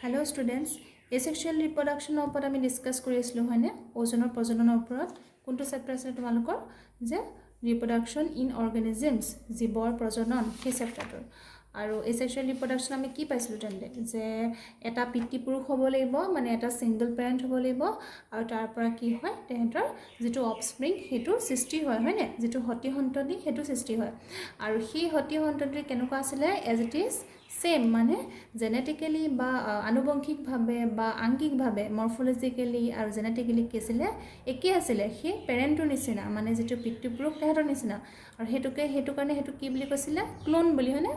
hello students asexual reproduction ऊपर आम discuss है ओजोनर प्रजनन कौन चैप्टर आसे तुम्हारा जे रिप्रोडक्शन इन अर्गेनिजम्स जीवर प्रजनन সেই चैप्टर और एसेक्सुअल रिप्रोडक्शन आम कि पाइছিলোঁ तेंते जे एटा पितृपुरुष हब लागिब माने एटा सिंगल पेरेंट हब लागिब और तार पर कि हय तेहेतर जितु अफस्प्रिंग हेतु सृष्टि हय हयने जितु हति सन्तति हेतु सृष्टि हय और সেই हति सन्तति केनेकुवा आছিলে एज इट इज सेम माने जेनेटिकली बा आनुवंशिक भावे बा आंगिक भावे मर्फोलॉजिकली और जेनेटिकली कि आছিলে एके आছিলে সেই पेरेंटर निचिना माने जितु पितृपुरुष तेहेतर निचिना और हेतु कारणे हेतु कि बुली কৈছিলে क्लोन बुली हयने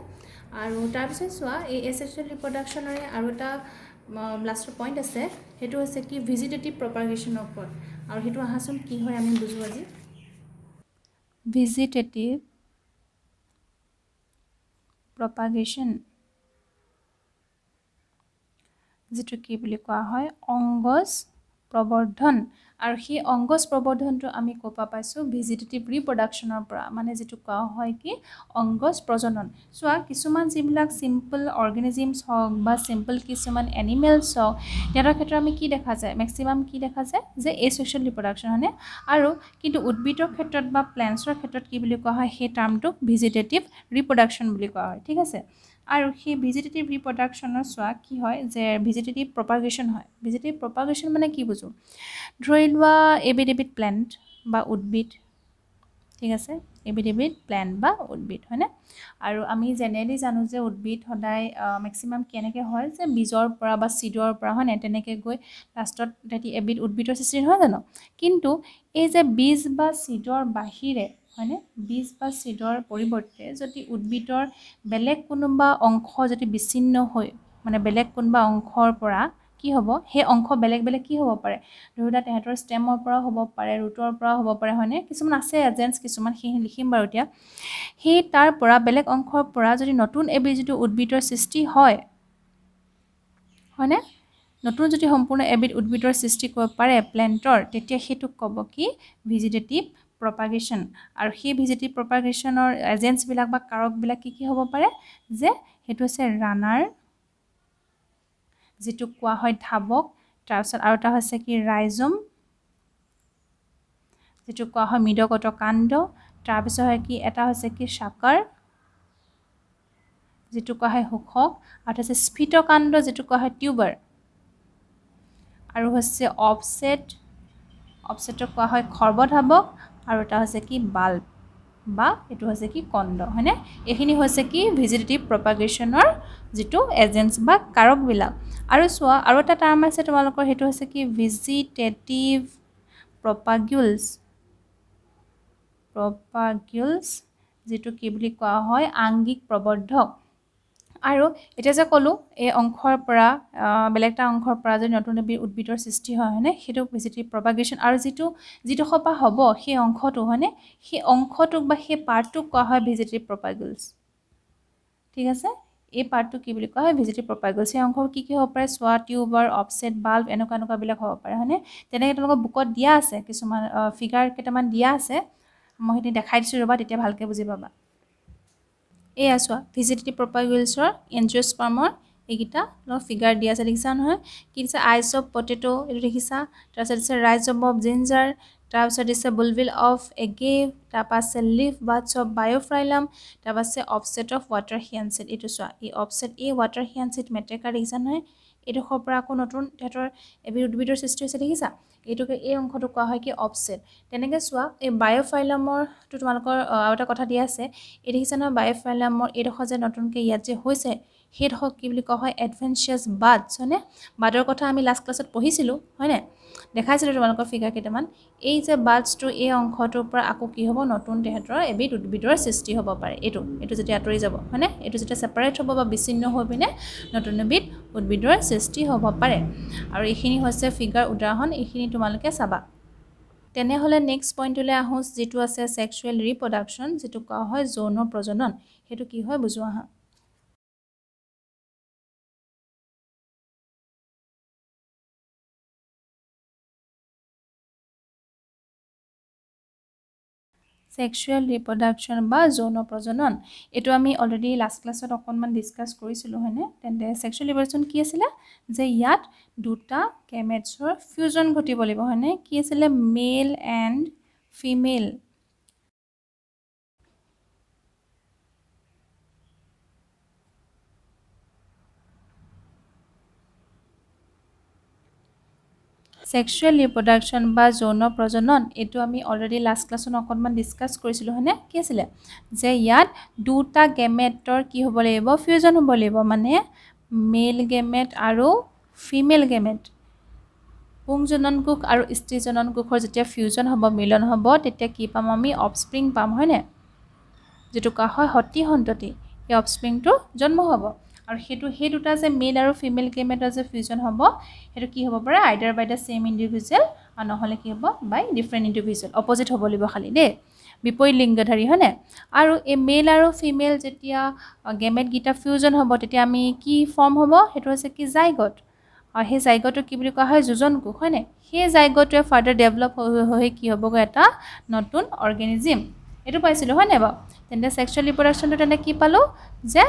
और तार पिছত चोवा ए एसेक्सुअल रिप्रोडक्शनरे और एटा लास्ट पॉइंट आछे हेतु होइसे कि भेजिटेटिव प्रपागेशन ओपर और हेतु आहासुन कि हय आमी बुझो আজি भेजिटेटिव प्रपागेशन जितु कि बुली कोৱা হয় অংগজ प्रवर्धन और সেই অংগজ प्रवर्धनটো আমি কোপা পাইছো ভেজিটেটিভ ৰিপ্ৰডাকচনৰ পৰা মানে যেটো কোৱা হয় কি অংগজ প্ৰজনন সোৱা কিছুমান যিবিলাক সিম্পল অৰ্গানিজমছ হওক বা সিম্পল কিছুমান এনিমেলছ হওক তেৰ ক্ষেত্ৰত আমি কি দেখা যায় ম্যাক্সিমাম কি দেখা যায় যে এসেক্সুৱেল ৰিপ্ৰডাকচন হয়নে আৰু কিন্তু উদ্ভিদৰ ক্ষেত্ৰত বা প্লান্টছৰ ক্ষেত্ৰত কি বুলি কোৱা হয় সেই টাৰ্মটো ভেজিটেটিভ ৰিপ্ৰডাকচন বুলি কোৱা হয় ঠিক আছে আৰু সেই ভেজিটেটিভ ৰিপ্ৰডাকচনৰ সোৱা কি হয় যে ভেজিটেটিভ প্ৰপাগেশন হয় ভেজিটেটিভ প্ৰপাগেশন মানে কি বুঝো ধৰি লোৱা এবিড প্লান্ট বা উদ্ভিদ ঠিক আছে এবিড প্লান্ট বা উদ্ভিদ হয়নে আৰু আমি জেনেৰেলি জানো যে উদ্ভিদ সদায় ম্যাক্সিমাম কেনেকে হয় যে বীজৰ পৰা বা সিডৰ পৰা হয় না তেনেকে গৈ লাষ্টত তেতি এবিড উদ্ভিদৰ সৃষ্টি হয় জানো কিন্তু এই যে বীজ বা সিডৰ বাহিৰে হয়নে বীজ বা সিডৰ পৰিৱৰ্তে যদি উদ্ভিদৰ বেলেগ কোনোবা অংশ যদি বিচ্ছিন্ন হয় মানে বেলেগ কোনোবা অংশৰ পৰা কি হ'ব হে অংশ বেলেগ বেলেগ কি হ'ব পাৰে ধৰিলা তেহেতৰ ষ্টেমৰ পৰা হ'ব পাৰে ৰুটৰ পৰা হ'ব পাৰে হয়নে কিছুমান আছে এজেন্স কিছুমান সেই লিখিম বাৰু এতিয়া সেই তাৰ পৰা বেলেগ অংশৰ পৰা যদি নতুন এবিড যদি উদ্ভিদৰ সৃষ্টি হয় হয়নে নতুন যদি সম্পূৰ্ণ এবিড উদ্ভিদৰ সৃষ্টি কৰিব পাৰে প্লান্টৰ তেতিয়া হেতু ক'ব কি ভেজিটেটিভ প্ৰপাগেশন আৰু সেই ভেজিটেটিভ প্ৰপাগেশনৰ এজেন্স বিলাক বা কাৰক বিলাক কি হ'ব পাৰে যে হেতু আছে ৰানাৰ যেটো কোৱা হয় ধাবক তাৰপিছত আৰু এটা হৈছে কি ৰাইজম যেটো কোৱা হয় মিডগত কাণ্ড তাৰপিছত হয় কি এটা হৈছে কি শাকাৰ যেটো কোৱা হয় হুখক আৰু আছে স্ফিতকাণ্ড যেটো কোৱা হয় টিউবাৰ আৰু হৈছে অফছেটক কোৱা হয় খৰ্বধাবক আৰু এটা হৈছে কি বাল্ব বা এটো হৈছে কি কণ্ড হয়নে এখিনি হৈছে কি ভেজিটেটিভ প্ৰপাগেশনৰ যেটো এজেন্স বা কাৰক বিলাক আৰু সোৱা আৰু এটা টাৰ্ম আছে তোমালোকৰ হেতু হৈছে কি ভেজিটেটিভ প্ৰপাগেলছ যেটো কি বুলি কোৱা হয় আংগিক প্ৰবৰ্ধক আৰু এটা যে কলো এই অংশৰ পৰা বেলেগটা অংশৰ পৰা যদি নতুন উদ্ভিদৰ সৃষ্টি হয় হয়নে হেতু ভেজিটেটিভ প্ৰপাগেশন আৰু যেটো খপা হ'ব সেই অংশটো হয়নে সেই অংশটোক বা সেই পাৰ্টটোক কোৱা হয় ভেজিটেটিভ প্ৰপাগেলছ ঠিক আছে এই পাৰ্টটো কি বুলি কোৱা হয় ভেজিটেটিভ প্ৰপাগেলছ এই অংশ কি হ'ব পাৰে সোৱা টিউবাৰ অফছেট বাল্ব এনেকুৱা বিলাক হ'ব পাৰে হয়নে তেনেকৈ তোমালোকৰ বুকত দিয়া আছে কিছুমান ফিগাৰ কেইটামান দিয়া আছে মই হেতি দেখাই দিছো ৰবা তেতিয়া ভালকে বুজি পাবা এই আসোৱা ভেজিটেটিভ প্ৰপাগেলছৰ এনজিওস্পাৰ্মৰ এইকিটা ফিগাৰ দিয়া আছে দেখিছা নহয় কি দিছে আইস অফ পটেটো এটো দেখিছা তাৰপিছত আছে ৰাইজম অফ জিঞ্জাৰ তাৰপিছত দিছে বুলবিল অফ এগেভ তাৰপা আছে লিফ বাডছ অফ বায়োফ্ৰাইলাম তাৰপা আছে অফছেট অফ ৱাটাৰ হিয়ানচিড এইটো চোৱা এই অফছেট এই ৱাটাৰ হিয়ানচিড মেটেকাৰ দেখিছা নহয় এইডোখৰ পৰা আকৌ নতুন তেহেতৰ এবিড উদ্ভিদৰ সৃষ্টি হৈছে দেখিছা এইটোকে এই অংশটো কোৱা হয় কি অফছেট তেনেকে চোৱা এই বায়োফাইলামৰ তো তোমালোকৰ আৰু এটা কথা দিয়া আছে এই দেখিছা নহয় বায়োফাইলামৰ এইডোখৰ যে নতুনকে ইয়াত যে হৈছে সেইডোখৰ কি বুলি কোৱা হয় এডভেঞ্চিয়াছ বাডছ হয়নে বাডৰ কথা আমি লাষ্ট ক্লাছত পঢ়িছিলো হয়নে দেখাইছিলো তোমালোকৰ ফিগাৰ কেইটামান এই যে বাডছটো এই অংশটোৰ পৰা আকৌ কি হ'ব নতুন তেহেতৰ এবিড উদ্ভিদৰ সৃষ্টি হ'ব পাৰে এইটো যেতিয়া আঁতৰি যাব হয়নে এইটো যেতিয়া সেপাৰেট হ'ব বা বিচ্ছিন্ন হৈ পিনে নতুন এবিড উদ্ভিদৰ সৃষ্টি হ'ব পাৰে আৰু এইখিনি হৈছে ফিগাৰ উদাহৰণ এইখিনি তোমালোকে চাবা তেনেহলে নেক্সট পইণ্টলৈ আহোঁ যেটো আছে সেক্সুৱেল ৰিপ্ৰডাকচন যেটো কোৱা হয় যৌন প্ৰজনন হেতু কি হয় বুজোৱা হা সেক্সুৱেল ৰিপ্ৰডাকশ্যন বা যৌন প্ৰজনন এইটো আমি অলৰেডি লাষ্ট ক্লাছত অকণমান ডিছকাছ কৰিছিলোঁ হয়নে তেন্তে সেক্সুৱেল ৰিপ্ৰডাকশ্যন কি আছিলে যে ইয়াত দুটা গেমেটছৰ ফিউজন ঘটিব লাগিব হয়নে কি আছিলে মেল এণ্ড ফিমেল সেক্সুৱেল ৰিপ্ৰডাকশ্যন বা যৌন প্ৰজনন এইটো আমি অলৰেডি লাষ্ট ক্লাছত অকণমান ডিছকাছ কৰিছিলোঁ হয়নে কি আছিলে যে ইয়াত দুটা গেমেটৰ কি হ'ব লাগিব ফিউজন হ'ব লাগিব মানে মেল গেমেট আৰু ফিমেল গেমেট পুংজনন কোষ আৰু স্ত্ৰীজনন কোষৰ যেতিয়া ফিউজন হ'ব মিলন হ'ব তেতিয়া কি পাম আমি অফস্প্ৰিং পাম হয়নে যেটো কোৱা হয় সতি সন্ততি এই অফস্প্ৰিংটো জন্ম হ'ব আৰু সেই দুটা যে মেল আৰু ফিমেল গেমেটৰ যে ফিউজন হ'ব সেইটো কি হ'ব পাৰে আইদাৰ বাই দ্য সেম ইণ্ডিভিজুৱেল আৰু নহ'লে কি হ'ব বাই ডিফাৰেণ্ট ইণ্ডিভিজুৱেল অপজিট হ'ব লাগিব খালি দেই বিপৰীত লিংগধাৰী হয়নে আৰু এই মেল আৰু ফিমেল যেতিয়া গেমেটকেইটা ফিউজন হ'ব তেতিয়া আমি কি ফৰ্ম হ'ব সেইটো হৈছে কি জাইগট আৰু সেই জাইগটটো কি বুলি কোৱা হয় যোজন কোষ হয়নে সেই জাইগটটোৱে ফাৰ্ডাৰ ডেভেলপ হৈ কি হ'বগৈ এটা নতুন অৰ্গেনিজিম এইটো পাইছিলোঁ হয় নাই বাৰু তেন্তে সেক্সুৱেল ৰিপ্ৰডাকশ্যনটো তেন্তে কি পালোঁ যে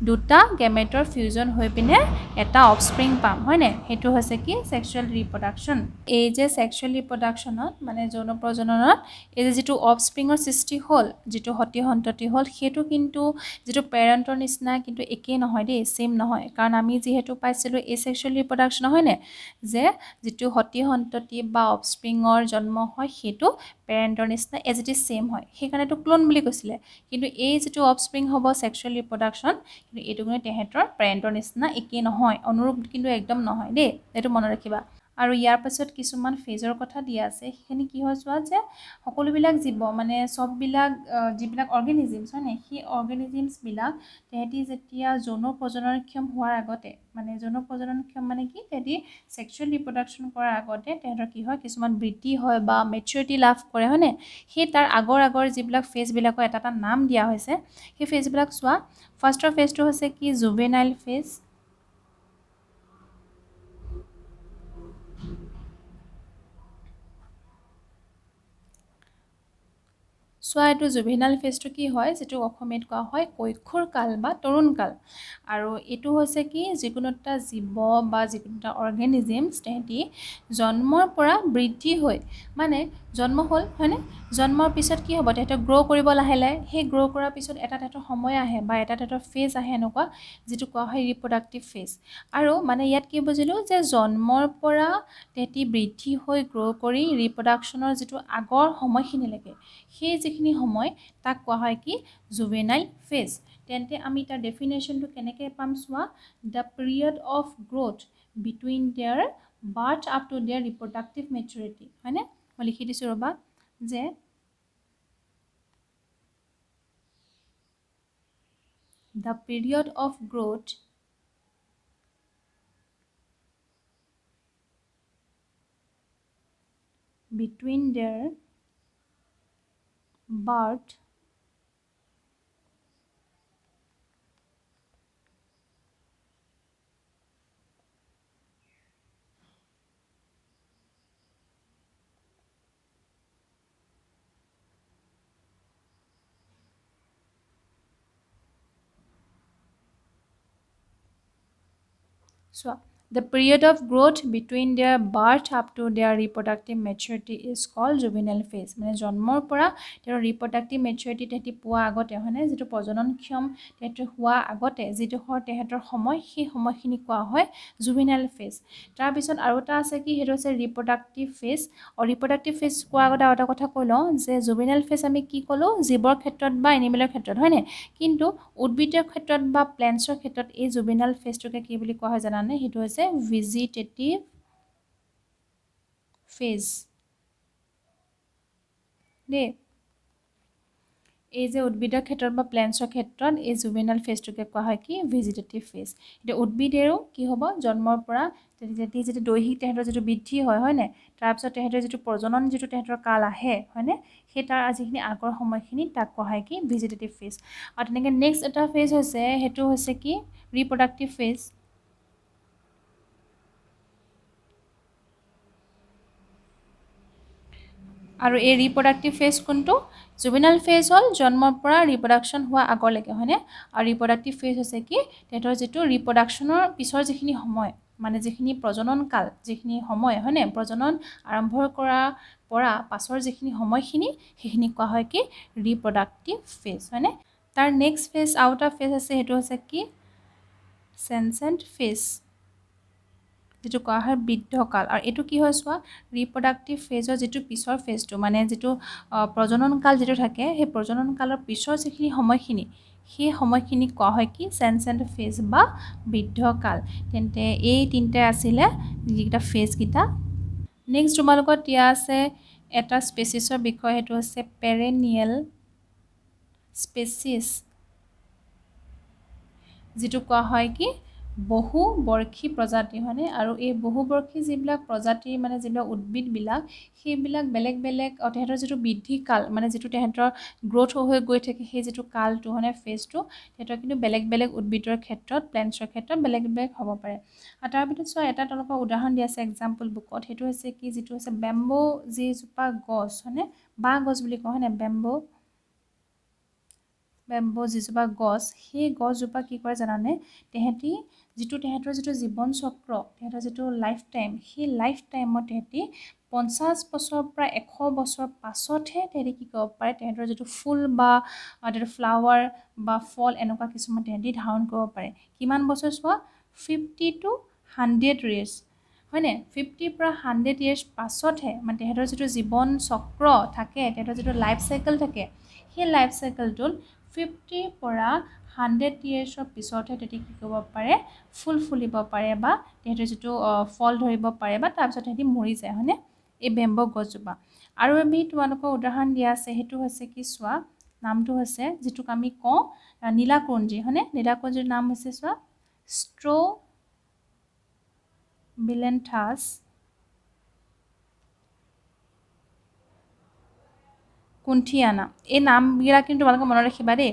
দুটা গেমেটৰ ফিউজন হৈ পিনে এটা অফস্প্ৰিং পাম হয়নে সেইটো হৈছে কি সেক্সুৱেল ৰিপ্ৰডাকশ্যন এই যে সেক্সুৱেল ৰিপ্ৰডাকশ্যনত মানে যৌন প্ৰজননত এই যে যিটো অফস্প্ৰিঙৰ সৃষ্টি হ'ল যিটো সতি সন্ততি হ'ল সেইটো কিন্তু যিটো পেৰেণ্টৰ নিচিনা কিন্তু একেই নহয় দেই ছেম নহয় কাৰণ আমি যিহেতু পাইছিলোঁ এই সেক্সুৱেল ৰিপ্ৰডাকশ্যন হয়নে যে যিটো সতি সন্ততি বা অফস্প্ৰিঙৰ জন্ম হয় সেইটো পেৰেণ্টৰ নিচিনা এজ ইট ইজ ছেম হয় সেইকাৰণেতো ক্লোন বুলি কৈছিলে কিন্তু এই যিটো অফস্প্ৰিং হ'ব সেক্সুৱেল ৰিপ্ৰডাকশ্যন কিন্তু এইটো কিন্তু তেহেঁতৰ পেৰেণ্টৰ নিচিনা একেই নহয় অনুৰূপ কিন্তু একদম নহয় দেই এইটো মনত ৰাখিবা আৰু ইয়াৰ পাছত কিছুমান ফেজৰ কথা দিয়া আছে সেইখিনি কি হয় চোৱা যে সকলোবিলাক জীৱ মানে চববিলাক যিবিলাক অৰ্গেনিজিমছ হয় নাই সেই অৰ্গেনিজিমছবিলাক তেহেঁতি যেতিয়া যৌন প্ৰজননক্ষম হোৱাৰ আগতে মানে যৌন প্ৰজননক্ষম মানে কি তেহেঁতি সেক্সুৱেল ৰিপ্ৰডাকশ্যন কৰাৰ আগতে তেহেঁতৰ কি হয় কিছুমান বৃদ্ধি হয় বা মেচিউৰিটি লাভ কৰে হয়নে সেই তাৰ আগৰ যিবিলাক ফেজবিলাকৰ এটা এটা নাম দিয়া হৈছে সেই ফেজবিলাক চোৱা ফাৰ্ষ্টৰ ফেজটো হৈছে কি জুভেনাইল ফেজ চোৱা এইটো জুভেনাইল ফেজটো কি হয় যিটো অসমীয়াত কোৱা হয় কৈশোৰ কাল বা তৰুণ কাল আৰু এইটো হৈছে কি যিকোনো এটা জীৱ বা যিকোনো এটা অৰ্গেনিজিমছ তেহেঁতি জন্মৰ পৰা বৃদ্ধি হৈ মানে জন্ম হ'ল হয়নে জন্মৰ পিছত কি হ'ব তেহেঁতক গ্ৰ' কৰিব লাহে লাহে সেই গ্ৰ' কৰাৰ পিছত এটা তেহেঁতৰ সময় আহে বা এটা তেহেঁতৰ ফেজ আহে এনেকুৱা যিটো কোৱা হয় ৰিপ্ৰডাক্টিভ ফেজ আৰু মানে ইয়াত কি বুজিলোঁ যে জন্মৰ পৰা তেহেঁতি বৃদ্ধি হৈ গ্ৰ' কৰি ৰিপ্ৰডাকশ্যনৰ যিটো আগৰ সময়খিনিলৈকে সেই যিখিনি সময় তাক কোৱা হয় কি জুভেনাইল ফেজ তেন্তে আমি তাৰ ডেফিনেশ্যনটো কেনেকৈ পাম চোৱা the period of growth between their birth up to their reproductive maturity হয়নে মই লিখি দিছোঁ ৰ'বা যে the period of growth between their birth so the period of growth between their birth up to their reproductive maturity is called juvenile phase মানে জন্মৰ পৰা তেওঁৰ ৰিপ্ৰডাক্টিভ মেচুৰিটি তেহেঁতি পোৱা আগতে হয়নে যিটো প্ৰজননক্ষম তেহেঁতৰ হোৱা আগতে যিডোখৰ তেহেঁতৰ সময় সেই সময়খিনি কোৱা হয় জুভেনাইল ফেজ তাৰপিছত আৰু এটা আছে কি সেইটো হৈছে ৰিপ্ৰডাক্টিভ ফেজ আৰু ৰিপ্ৰডাক্টিভ ফেজ কোৱাৰ আগতে আৰু এটা কথা কৈ লওঁ যে জুভেনাইল ফেজ আমি কি ক'লোঁ জীৱৰ ক্ষেত্ৰত বা এনিমেলৰ ক্ষেত্ৰত হয়নে কিন্তু উদ্ভিদৰ ক্ষেত্ৰত বা প্লেণ্টছৰ ক্ষেত্ৰত এই জুভেনাইল ফেজটোকে কি বুলি কোৱা হয় জানানে সেইটো হৈছে ভেজিটেটিভ ফেজ দেই এই যে উদ্ভিদৰ ক্ষেত্ৰত বা প্লেণ্টছৰ ক্ষেত্ৰত এই জুভেনাইল ফেজটোকে কোৱা হয় কি ভেজিটেটিভ ফেজ এতিয়া উদ্ভিদেৰো কি হ'ব জন্মৰ পৰা যেতিয়া দৈহিক তেহেঁতৰ যিটো বৃদ্ধি হয় নাই তাৰপিছত তেহেঁতৰ যিটো প্ৰজনন যিটো তেহেঁতৰ কাল আহে হয়নে সেই তাৰ যিখিনি আগৰ সময়খিনি তাক কোৱা হয় কি ভেজিটেটিভ ফেজ আৰু তেনেকৈ নেক্সট এটা ফেজ হৈছে সেইটো হৈছে কি ৰিপ্ৰডাক্টিভ ফেজ আৰু এই ৰিপ্ৰডাক্টিভ ফেজ কোনটো জুবিনাইল ফেজ হ'ল জন্মৰ পৰা ৰিপ্ৰডাকশ্যন হোৱা আগলৈকে হয়নে আৰু ৰিপ্ৰডাক্টিভ ফেজ হৈছে কি তেহেঁতৰ যিটো ৰিপ্ৰডাকশ্যনৰ পিছৰ যিখিনি সময় মানে যিখিনি প্ৰজনন কাল যিখিনি সময় হয়নে প্ৰজনন আৰম্ভ কৰা পৰা পাছৰ যিখিনি সময়খিনি সেইখিনি কোৱা হয় কি ৰিপ্ৰডাক্টিভ ফেজ হয়নে তাৰ নেক্সট ফেজ আৰু এটা ফেজ আছে সেইটো হৈছে কি চেনচেণ্ট ফেজ যিটো কোৱা হয় বৃদ্ধকাল আৰু এইটো কি হয় চোৱা ৰিপ্ৰডাক্টিভ ফেজৰ যিটো পিছৰ ফেজটো মানে যিটো প্ৰজনন কাল যিটো থাকে সেই প্ৰজনন কালৰ পিছৰ যিখিনি সময়খিনি সেই সময়খিনিক কোৱা হয় কি চেনচেণ্ট ফেজ বা বৃদ্ধকাল তেন্তে এই তিনিটা আছিলে যিকেইটা ফেজকেইটা নেক্সট তোমালোকৰ দিয়া আছে এটা স্পেচিছৰ বিষয় সেইটো হৈছে পেৰেনিয়েল স্পেচিছ যিটো কোৱা হয় কি বহুবৰ্ষী প্ৰজাতি হয়নে আৰু এই বহুবৰ্ষী যিবিলাক প্ৰজাতিৰ মানে যিবিলাক উদ্ভিদবিলাক সেইবিলাক বেলেগ বেলেগ তেহেঁতৰ যিটো বৃদ্ধি কাল মানে যিটো তেহেঁতৰ গ্ৰ'থ হৈ গৈ থাকে সেই যিটো কালটো মানে ফেজটো তেহেঁতৰ কিন্তু বেলেগ বেলেগ উদ্ভিদৰ ক্ষেত্ৰত প্লেণ্টছৰ ক্ষেত্ৰত বেলেগ বেলেগ হ'ব পাৰে আৰু তাৰ ভিতৰত চোৱা এটা তেওঁলোকৰ উদাহৰণ দিয়া আছে এক্সাম্পল বুকত সেইটো হৈছে কি যিটো হৈছে বেম্বো যিজোপা গছ হয়নে বাঁহ গছ বুলি কওঁ হয়নে বেম্বো যিজোপা গছ সেই গছজোপা কি কৰে জানানে তেহেঁতৰ যিটো জীৱন চক্ৰ তেহেঁতৰ যিটো লাইফ টাইম সেই লাইফ টাইমত তেহেঁতি 50 বছৰৰ পৰা 100 বছৰ পাছতহে তেহেঁতি কি কৰিব পাৰে তেহেঁতৰ যিটো ফুল বা তেহেঁতৰ ফ্লাৱাৰ বা ফল এনেকুৱা কিছুমান তেহেঁতি ধাৰণ কৰিব পাৰে কিমান বছৰ চোৱা 50 to 100 years হয়নে 50 পৰা 100 years পাছতহে মানে তেহেঁতৰ যিটো জীৱন চক্ৰ থাকে তেহেঁতৰ যিটো লাইফ চাইকেল থাকে সেই লাইফ চাইকেলটোত 50 পৰা 100 yearsৰ পিছতহে তেহেঁতি কি কৰিব পাৰে ফুল ফুলিব পাৰে বা তেহেঁতৰ যিটো ফল ধৰিব পাৰে বা তাৰপিছত তেহেঁতি মৰি যায় হয়নে এই বেম্বো গছজোপা আৰু এবিধ তোমালোকৰ উদাহৰণ দিয়া আছে সেইটো হৈছে কি চোৱা নামটো হৈছে যিটোক আমি কওঁ নীলাকুঞ্জি হয়নে নীলাকুঞ্জিৰ নাম হৈছে চোৱা ষ্ট্ৰ'বিলেন্থাছ কুন্থিয়ানা এই নামবিলাক কিন্তু তোমালোকে মনত ৰাখিবা দেই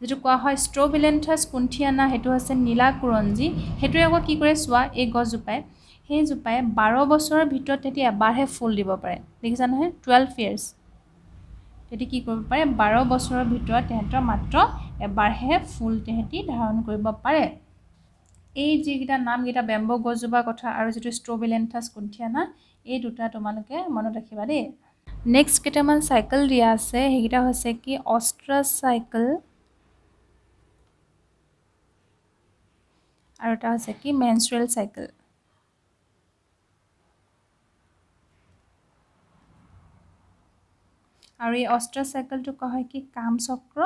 যিটো কোৱা হয় ষ্ট্ৰ'বিলেন্থাছ কুন্থিয়ানা সেইটো হৈছে নীলাকুৰঞ্জি সেইটোৱে আকৌ কি কৰে চোৱা এই গছজোপাই সেইজোপাই 12 বছৰৰ ভিতৰত তেহেঁতি এবাৰহে ফুল দিব পাৰে দেখিছা নহয় 12 years তেহেঁতি কি কৰিব পাৰে 12 বছৰৰ ভিতৰত তেহেঁতৰ মাত্ৰ এবাৰহে ফুল তেহেঁতি ধাৰণ কৰিব পাৰে এই যিকেইটা নামকেইটা বেম্বো গছজোপাৰ কথা আৰু যিটো ষ্ট্ৰ'বিলেন্থাছ কুন্থিয়ানা এই দুটা তোমালোকে মনত ৰাখিবা দেই নেক্সট কেইটামান চাইকেল দিয়া আছে সেইকেইটা হৈছে কি অষ্ট্ৰাছ চাইকেল আৰু এটা হৈছে কি মেনষ্ট্ৰুৱেল চাইকেল আৰু এই অষ্ট্ৰাছ চাইকেলটো কোৱা হয় কি কামচক্ৰ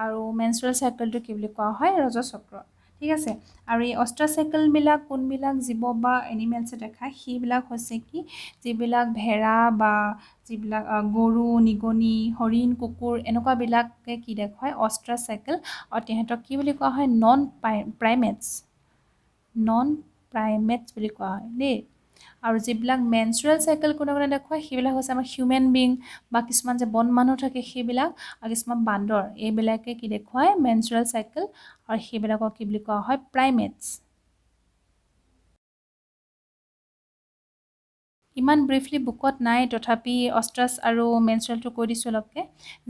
আৰু মেনষ্ট্ৰুৱেল চাইকেলটো কি বুলি কোৱা হয় ৰজচক্ৰ ঠিক আছে আৰু এই অষ্ট্ৰাছ চাইকেলবিলাক কোনবিলাক জীৱ বা এনিমেলছে দেখায় সেইবিলাক হৈছে কি যিবিলাক ভেড়া বা যিবিলাক গৰু নিগনি হৰিণ কুকুৰ এনেকুৱাবিলাকে কি দেখুৱায় অষ্ট্ৰাছ চাইকেল আৰু তেহেঁতক কি বুলি কোৱা হয় নন প্ৰাইমেটছ বুলি কোৱা হয় দেই আৰু যিবিলাক মেনষ্ট্ৰুৱেল চাইকেল কোনে কোনে দেখুৱায় সেইবিলাক হৈছে আমাৰ হিউমেন বিং বা কিছুমান যে বন মানুহ থাকে সেইবিলাক আৰু কিছুমান বান্দৰ এইবিলাকে কি দেখুৱায় মেনষ্ট্ৰুৱেল চাইকেল আৰু সেইবিলাকক কি বুলি কোৱা হয় প্ৰাইমেটছ ইমান ব্ৰিফলি বুকত নাই তথাপি অষ্ট্ৰাছ আৰু মেনষ্ট্ৰুৱেলটো কৈ দিছোঁ অলপকৈ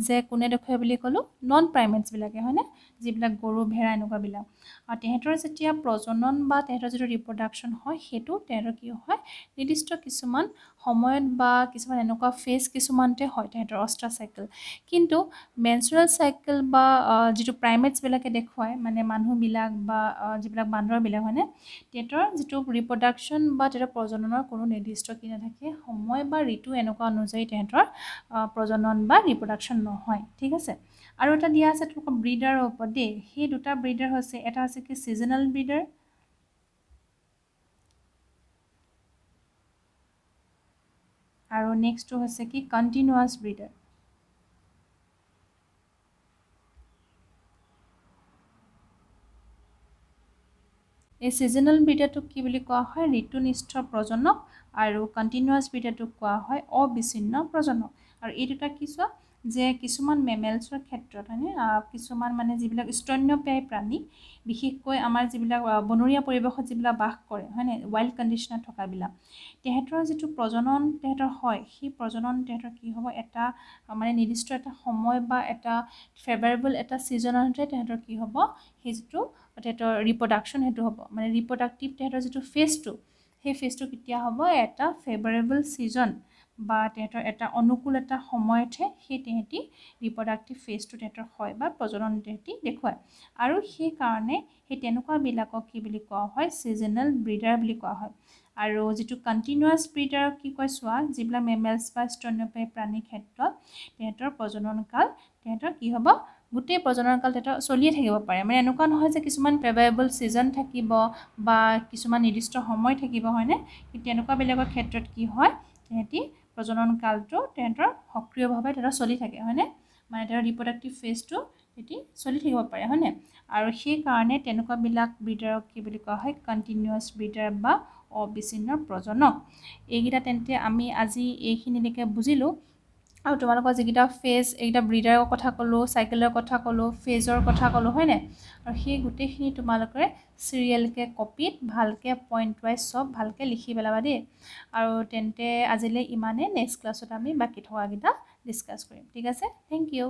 যে কোনে দেখুৱায় বুলি ক'লোঁ নন প্ৰাইমেটছবিলাকে হয়নে যিবিলাক গৰু ভেড়া এনেকুৱাবিলাক আৰু তেহেঁতৰ যেতিয়া প্ৰজনন বা তেহেঁতৰ যিটো ৰিপ্ৰডাকশ্যন হয় সেইটো তেহেঁতৰ কি হয় নিৰ্দিষ্ট কিছুমান সময়ত বা কিছুমান এনেকুৱা ফেজ কিছুমানতে হয় তেহেঁতৰ অষ্ট্ৰাছ চাইকেল কিন্তু মেনষ্ট্ৰুৱেল চাইকেল বা যিটো প্ৰাইমেটছবিলাকে দেখুৱায় মানে মানুহবিলাক বা যিবিলাক বান্দৰবিলাক হয়নে তেহেঁতৰ যিটো ৰিপ্ৰডাকশ্যন বা তেহেঁতৰ প্ৰজননৰ কোনো নিৰ্দিষ্ট কি নাথাকে সময় বা ঋতু এনেকুৱা অনুযায়ী তেহেঁতৰ প্ৰজনন বা ৰিপ্ৰডাকশ্যন নহয় ঠিক আছে আৰু এটা দিয়া আছে তোমালোকৰ ব্ৰিডাৰৰ ওপৰত দেই সেই দুটা ব্ৰিডাৰ হৈছে এটা হৈছে কি ছিজনেল ব্ৰিডাৰ আৰু নেক্সটটো হৈছে কি কণ্টিনিউৱাছ ব্ৰিডাৰ এই ছিজনেল ব্ৰিডাৰটোক কি বুলি কোৱা হয় ঋতুনিষ্ঠ প্ৰজনক আৰু কণ্টিনিউৱাছ ব্ৰিডাৰটোক কোৱা হয় অবিচ্ছিন্ন প্ৰজনক আৰু এই দুটা কি চোৱা যে কিছুমান মেমেলছৰ ক্ষেত্ৰত হয়নে কিছুমান মানে যিবিলাক স্তন্যপায়ী প্ৰাণী বিশেষকৈ আমাৰ যিবিলাক বনৰীয়া পৰিৱেশত যিবিলাক বাস কৰে হয়নে ৱাইল্ড কণ্ডিশ্যনত থকাবিলাক তেহেঁতৰ যিটো প্ৰজনন তেহেঁতৰ হয় সেই প্ৰজনন তেহেঁতৰ কি হ'ব এটা মানে নিৰ্দিষ্ট এটা সময় বা এটা ফেভাৰেবল এটা ছিজনতে তেহেঁতৰ কি হ'ব সেই যিটো তেহেঁতৰ ৰিপ্ৰডাকশ্যন সেইটো হ'ব মানে ৰিপ্ৰডাক্টিভ তেহেঁতৰ যিটো ফেজটো সেই ফেজটো কেতিয়া হ'ব এটা ফেভাৰেবল ছিজন বা তেহেঁতৰ এটা অনুকূল এটা সময়তহে সেই তেহেঁতি ৰিপ্ৰডাক্টিভ ফেজটো তেহেঁতৰ হয় বা প্ৰজনন তেহেঁতি দেখুৱায় আৰু সেইকাৰণে সেই তেনেকুৱাবিলাকক কি বুলি কোৱা হয় ছিজনেল ব্ৰিডাৰ বুলি কোৱা হয় আৰু যিটো কণ্টিনিউৱাছ ব্ৰিডাৰক কি কয় চোৱা যিবিলাক মেমেলছ বা স্তন্যপায়ী প্ৰাণীৰ ক্ষেত্ৰত তেহেঁতৰ প্ৰজনন কাল তেহেঁতৰ কি হ'ব গোটেই প্ৰজনন কাল তেহেঁতৰ চলিয়ে থাকিব পাৰে মানে এনেকুৱা নহয় যে কিছুমান ফেভাৰেবল ছিজন থাকিব বা কিছুমান নিৰ্দিষ্ট সময় থাকিব হয়নে তেনেকুৱাবিলাকৰ ক্ষেত্ৰত কি হয় তেহেঁতি প্ৰজনন কালটো তেহেঁতৰ সক্ৰিয়ভাৱে তেহেঁতৰ চলি থাকে হয়নে মানে তেহেঁতৰ ৰিপ্ৰডাক্টিভ ফেজটো তেহেঁতি চলি থাকিব পাৰে হয়নে আৰু সেইকাৰণে তেনেকুৱাবিলাক ব্ৰিডাৰক কি বুলি কোৱা হয় কণ্টিনিউৱাছ ব্ৰিডাৰ বা অবিচ্ছিন্ন প্ৰজনক এইকেইটা তেন্তে আমি আজি এইখিনিলৈকে বুজিলোঁ আৰু তোমালোকৰ যিকেইটা ফেজ এইকেইটা ব্ৰিডাৰৰ কথা ক'লোঁ চাইকেলৰ কথা ক'লোঁ ফেজৰ কথা ক'লোঁ হয়নে আৰু সেই গোটেইখিনি তোমালোকে চিৰিয়েলকৈ কপিত ভালকৈ পইণ্ট ৱাইজ চব ভালকৈ লিখি পেলাবা দেই আৰু তেন্তে আজিলৈ ইমানে নেক্সট ক্লাছত আমি বাকী থকাকেইটা ডিছকাছ কৰিম ঠিক আছে থেংক ইউ